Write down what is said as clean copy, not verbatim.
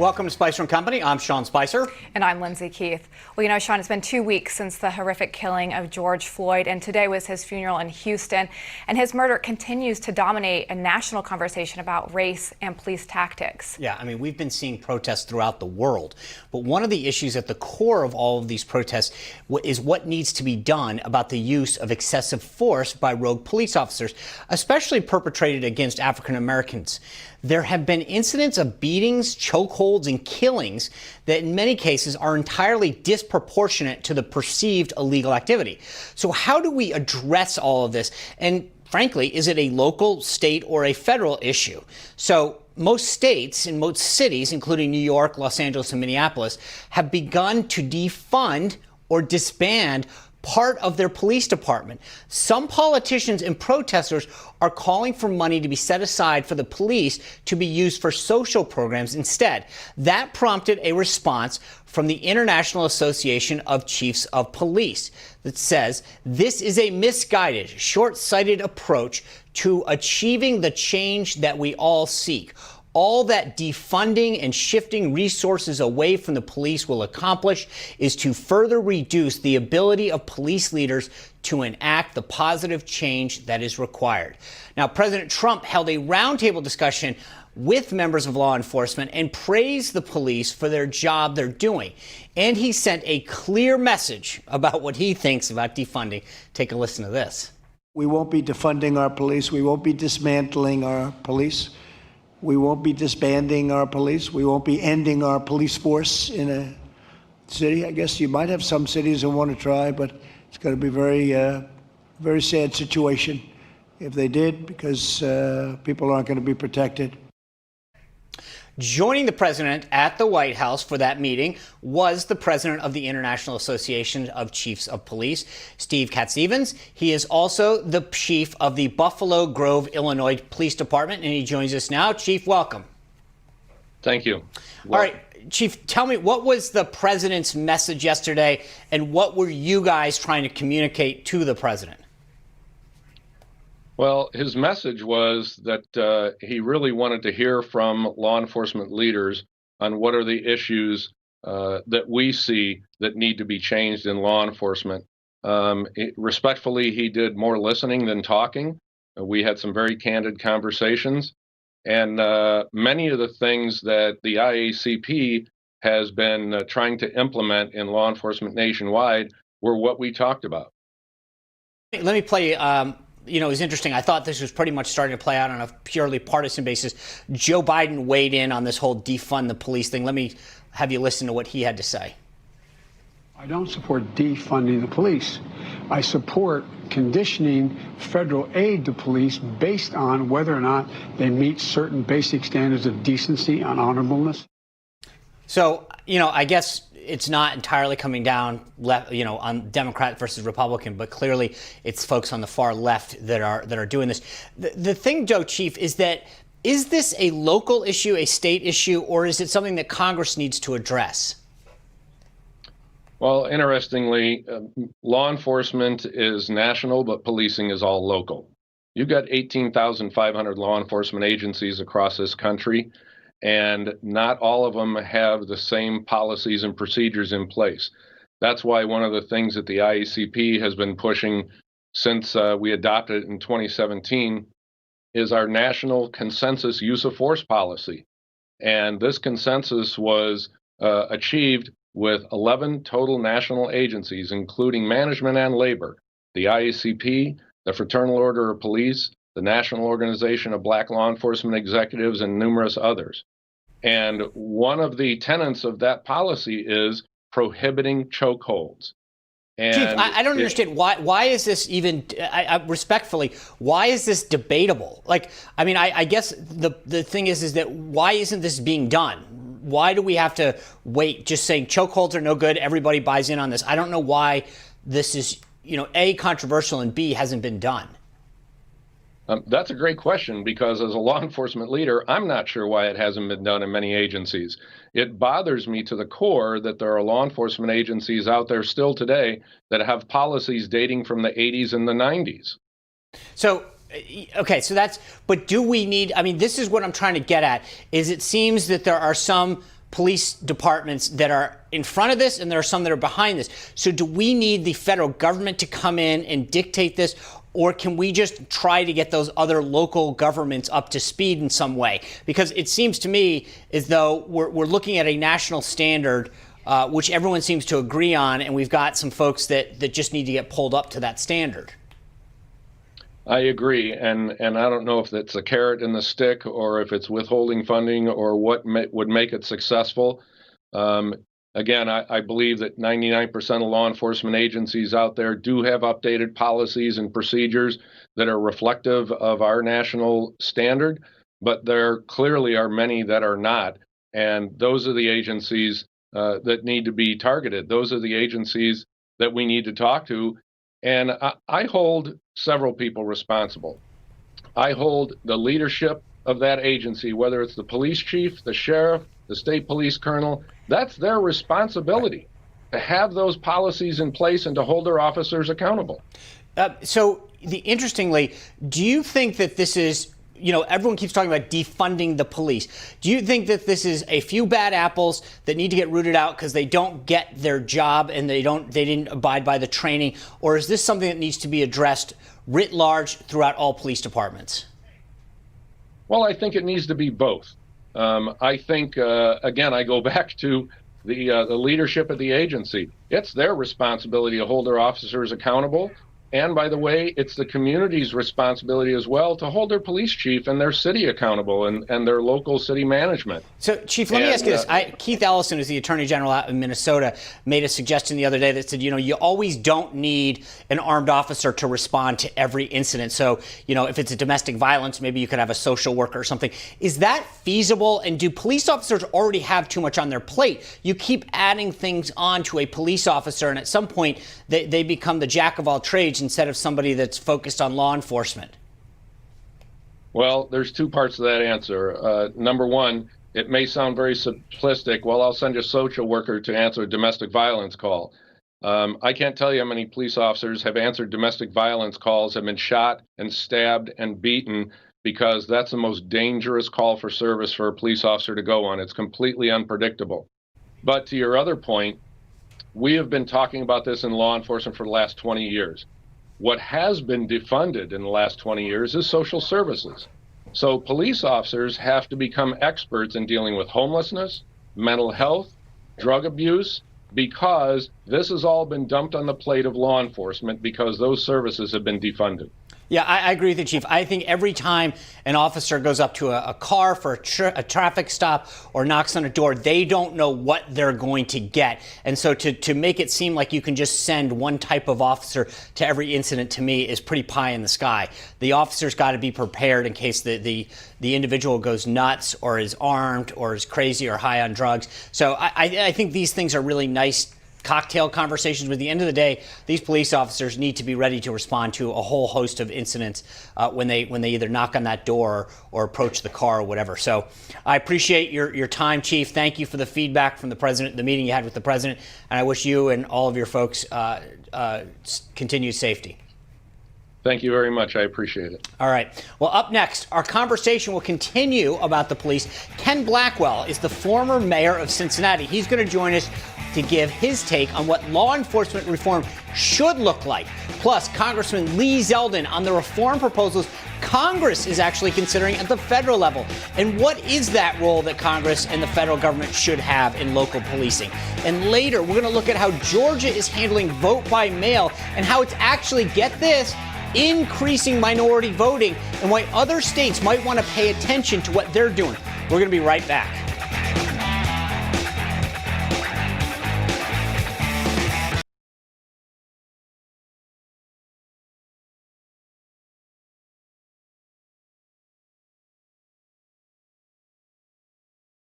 Welcome to Spicer & Company. I'm Sean Spicer. And I'm Lindsay Keith. Well, you know, Sean, it's been 2 weeks since the horrific killing of George Floyd, and today was his funeral in Houston. And his murder continues to dominate a national conversation about race and police tactics. Yeah, I mean, we've been seeing protests throughout the world. But one of the issues at the core of all of these protests is what needs to be done about the use of excessive force by rogue police officers, especially perpetrated against African Americans. There have been incidents of beatings, chokeholds, and killings that in many cases are entirely disproportionate to the perceived illegal activity. So how do we address all of this? And frankly, is it a local, state, or a federal issue? So most states and most cities, including New York, Los Angeles, and Minneapolis, have begun to defund or disband part of their police department. Some politicians and protesters are calling for money to be set aside for the police to be used for social programs instead. That prompted a response from the International Association of Chiefs of Police that says this is a misguided, short-sighted approach to achieving the change that we all seek. All that defunding and shifting resources away from the police will accomplish is to further reduce the ability of police leaders to enact the positive change that is required. Now, President Trump held a roundtable discussion with members of law enforcement and praised the police for their job they're doing. And he sent a clear message about what he thinks about defunding. Take a listen to this. We won't be defunding our police. We won't be dismantling our police. We won't be disbanding our police. We won't be ending our police force in a city. I guess you might have some cities that want to try, but it's going to be very sad situation if they did, because people aren't going to be protected. Joining the president at the White House for that meeting was the president of the International Association of Chiefs of Police, Steve Casstevens. He is also the chief of the Buffalo Grove, Illinois Police Department, and he joins us now. Chief, welcome. Thank you. All right, Chief, tell me, what was the president's message yesterday, and what were you guys trying to communicate to the president? Well, his message was that he really wanted to hear from law enforcement leaders on what are the issues that we see that need to be changed in law enforcement. Respectfully, he did more listening than talking. We had some very candid conversations, and many of the things that the IACP has been trying to implement in law enforcement nationwide were what we talked about. Let me play you know, it was interesting. I thought this was pretty much starting to play out on a purely partisan basis. Joe Biden weighed in on this whole defund the police thing. Let me have you listen to what he had to say. I don't support defunding the police. I support conditioning federal aid to police based on whether or not they meet certain basic standards of decency and honorableness. So, you know, I guess it's not entirely coming down, you know, on Democrat versus Republican, but clearly it's folks on the far left that are doing this. The thing, Joe, Chief, is this a local issue, a state issue, or is it something that Congress needs to address? Well, interestingly, law enforcement is national, but policing is all local. You've got 18,500 law enforcement agencies across this country, and not all of them have the same policies and procedures in place. That's why one of the things that the IACP has been pushing since we adopted it in 2017 is our national consensus use of force policy. And this consensus was achieved with 11 total national agencies, including management and labor, the IACP, the Fraternal Order of Police, the National Organization of Black Law Enforcement Executives, and numerous others. And one of the tenets of that policy is prohibiting chokeholds. And Chief, I don't understand why is this even, respectfully, why is this debatable? Like, I mean, I guess the thing is that why isn't this being done? Why do we have to wait just saying chokeholds are no good, everybody buys in on this? I don't know why this is, you know, A, controversial, and B, hasn't been done. That's a great question, because as a law enforcement leader, I'm not sure why it hasn't been done in many agencies. It bothers me to the core that there are law enforcement agencies out there still today that have policies dating from the 80s and the 90s. So, okay, so that's, but do we need, I mean, this is what I'm trying to get at, is it seems that there are some police departments that are in front of this, and there are some that are behind this. So do we need the federal government to come in and dictate this, or can we just try to get those other local governments up to speed in some way? Because it seems to me as though we're looking at a national standard, which everyone seems to agree on, and we've got some folks that just need to get pulled up to that standard. I agree, and I don't know if it's a carrot and the stick, or if it's withholding funding, or what would make it successful. Again, I believe that 99% of law enforcement agencies out there do have updated policies and procedures that are reflective of our national standard, but there clearly are many that are not, and those are the agencies that need to be targeted. Those are the agencies that we need to talk to. And I hold several people responsible. I hold the leadership of that agency, whether it's the police chief, the sheriff, the state police colonel. That's their responsibility to have those policies in place and to hold their officers accountable. Interestingly, do you think that this is, everyone keeps talking about defunding the police. Do you think that this is a few bad apples that need to get rooted out because they don't get their job and they didn't abide by the training? Or is this something that needs to be addressed writ large throughout all police departments? Well, I think it needs to be both. I think, again, I go back to the leadership of the agency. It's their responsibility to hold their officers accountable. And by the way, it's the community's responsibility as well to hold their police chief and their city accountable, and their local city management. So, Chief, let me ask you this. Keith Ellison, who's the Attorney General out in Minnesota, made a suggestion the other day that said, you always don't need an armed officer to respond to every incident. So, if it's a domestic violence, maybe you could have a social worker or something. Is that feasible? And do police officers already have too much on their plate? You keep adding things on to a police officer, and at some point, they become the jack of all trades instead of somebody that's focused on law enforcement? Well, there's two parts to that answer. Number one, it may sound very simplistic. Well, I'll send a social worker to answer a domestic violence call. I can't tell you how many police officers have answered domestic violence calls, have been shot and stabbed and beaten, because that's the most dangerous call for service for a police officer to go on. It's completely unpredictable. But to your other point, we have been talking about this in law enforcement for the last 20 years. What has been defunded in the last 20 years is social services. So police officers have to become experts in dealing with homelessness, mental health, drug abuse, because this has all been dumped on the plate of law enforcement because those services have been defunded. Yeah, I agree with you, Chief. I think every time an officer goes up to a car for a traffic stop or knocks on a door, they don't know what they're going to get. And so to make it seem like you can just send one type of officer to every incident, to me, is pretty pie in the sky. The officer's got to be prepared in case the individual goes nuts or is armed or is crazy or high on drugs. So I think these things are really nice cocktail conversations, but at the end of the day, these police officers need to be ready to respond to a whole host of incidents when they either knock on that door or approach the car or whatever. So I appreciate your time, Chief. Thank you for the feedback from the president, the meeting you had with the president, and I wish you and all of your folks continued safety. Thank you very much. I appreciate it. All right. Well, up next, our conversation will continue about the police. Ken Blackwell is the former mayor of Cincinnati. He's going to join us to give his take on what law enforcement reform should look like. Plus, Congressman Lee Zeldin on the reform proposals Congress is actually considering at the federal level. And what is that role that Congress and the federal government should have in local policing? And later, we're going to look at how Georgia is handling vote by mail and how it's actually, get this, increasing minority voting and why other states might want to pay attention to what they're doing. We're going to be right back.